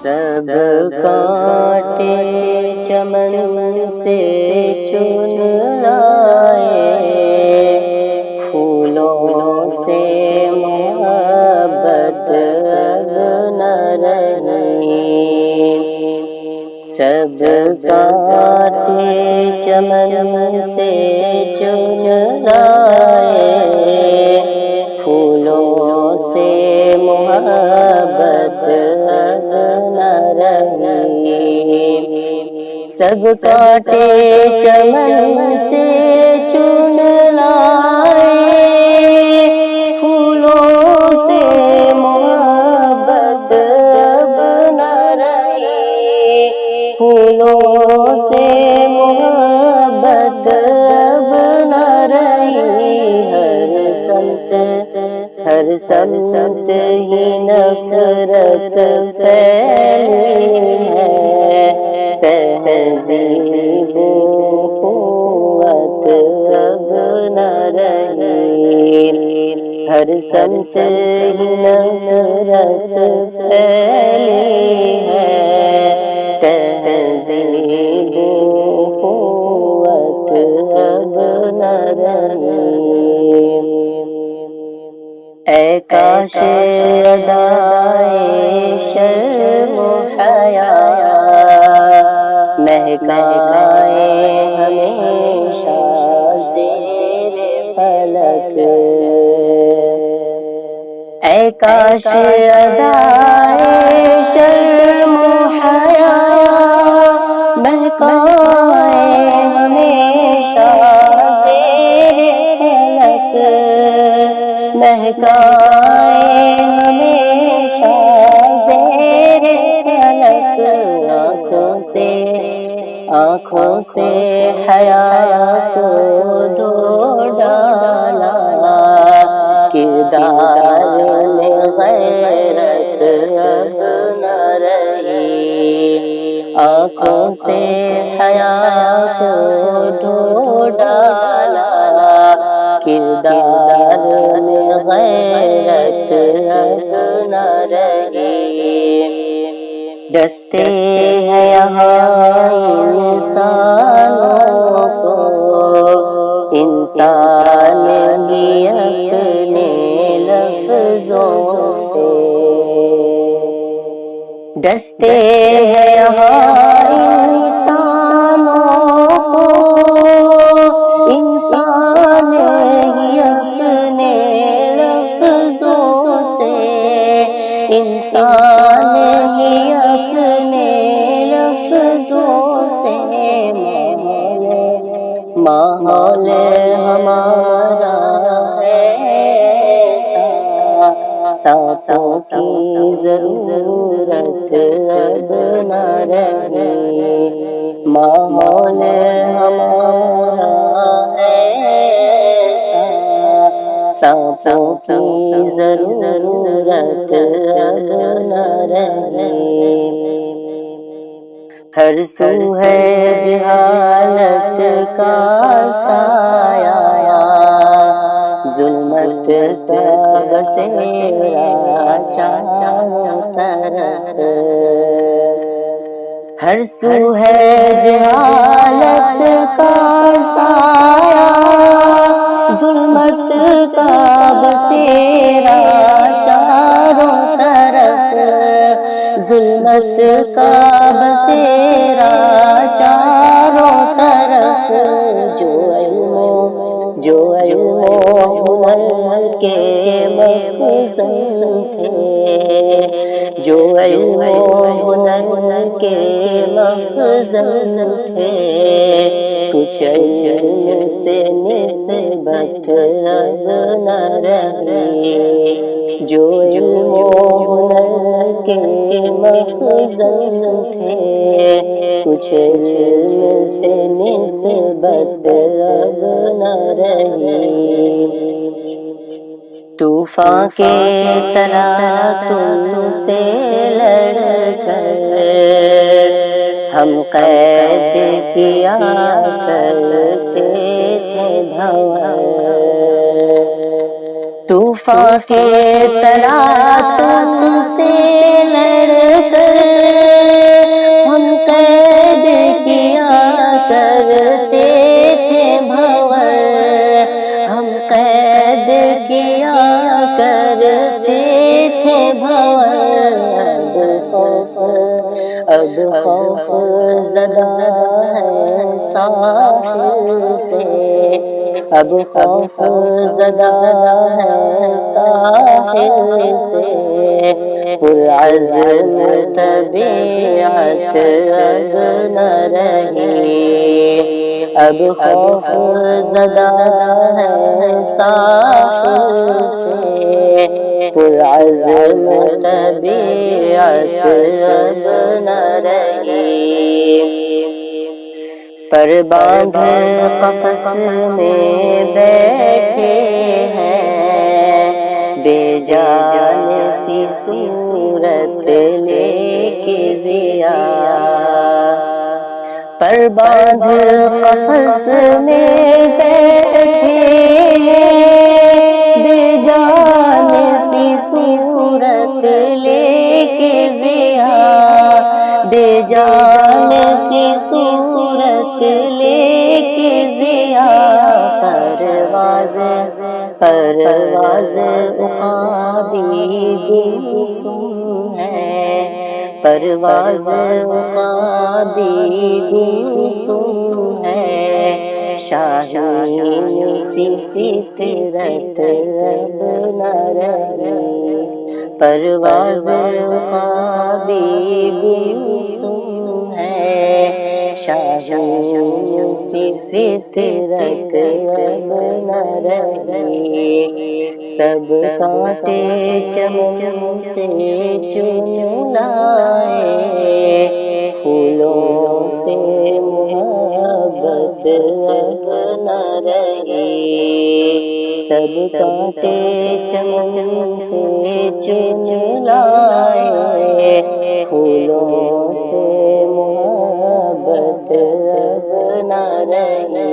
سب کانٹے چمن سے چن لائے، پھولوں سے محبت اب نہ رہی۔ سب کانٹے چمن سے چن لائے، پھولوں سے محبت اب نہ رہی۔ سب کانٹے چمن سے چن لائے، پھولوں سے محبت اب نہ رہی۔ پھولوں سے محبت اب نہ رہی۔ ہر سمت ہی نفرت پھیلی ہے، تہذیب و قوت اب نہ رہی۔ ہر سمت ہی نفرت پھیلی ہے، تہذیب و قوت اب نہ رہی۔ اے کاش ادائے شرم و حیا مہکائے ہمیشہ زیر فلک۔ اے کاش ادائے شرم و حیا مہکائے ہمیشہ زیر فلک، مہکائے ہمیشہ زیر فلک۔ آنکھوں سے حیا کو دھو ڈالا، کردار میں غیرت اب نہ رہی۔ آنکھوں سے حیا کو دھو ڈالا، کردار میں غیرت اب نہ رہی۔ ڈستے ہیں یہاں انسانوں کو انسان بھی اپنے لفظوں سے۔ ڈستے ہیں یہاں انسانوں کو انسان ہی اپنے لفظوں سے، انسان ہی اپنے لفظوں سے۔ ماحول ہمارا سانسوں کی ضرورت اب نہ رہی۔ ماحول ہمارا سانسوں کی ضرورت اب نہ رہی۔ ہر سو ہے جہالت کا سایہ، ظلمت کا بسیرا چاروں طرف۔ ہر سو ہے جہالت کا سایہ، ظلمت کا بسیرا چاروں طرف، ظلمت کا بسیرا چاروں طرف۔ جو علم و ہنر کے مخزن تھے، جو علم و ہنر کے مخزن تھے، کچھ علم سے نسبت اب نہ رہی۔ جو علم و ہنر کے مخزن تھے، کچھ علم سے نسبت اب نہ رہی۔ طوفان کے طرح تم سے لڑ کر ہم قید کیا کرتے تھے بھنور۔ طوفان کے طرح تم سے لڑ کر ہم قید کیا کرتے تھے بھور، ہم قید کیا کرتے تھے بھور، اب خوف زدہ ہے ساحل سے، اب خوف زدہ ہے ساحل سے، پرعزم طبیعت اب نہ رہی، اب خوف زدہ ہے ساحل سے، پرعزم طبیعت اب نہ رہی، پر باندھ قفس میں بیٹھے ہیں، بے جان سی صورت لے کے ضیا، پر باندھ قفس میں بیٹھے ہیں، بے جان سی صورت لے کے ضیا، بے جان سی صورت لے کے ضیا، پرواز عقابی گمسم ہے، پرواز عقابی گمسم ہے، شاہین سی فطرت اب نہ رہی، پرواز عقابی گمسم ہے، شاہین سی فطرت اب نہ رہی، سب کانٹے چمن سے چن لائے، پھولوں سے محبت اب نہ رہی، سب کانٹے چمن سے چن لائے، پھولوں سے محبت اب نہ رہی۔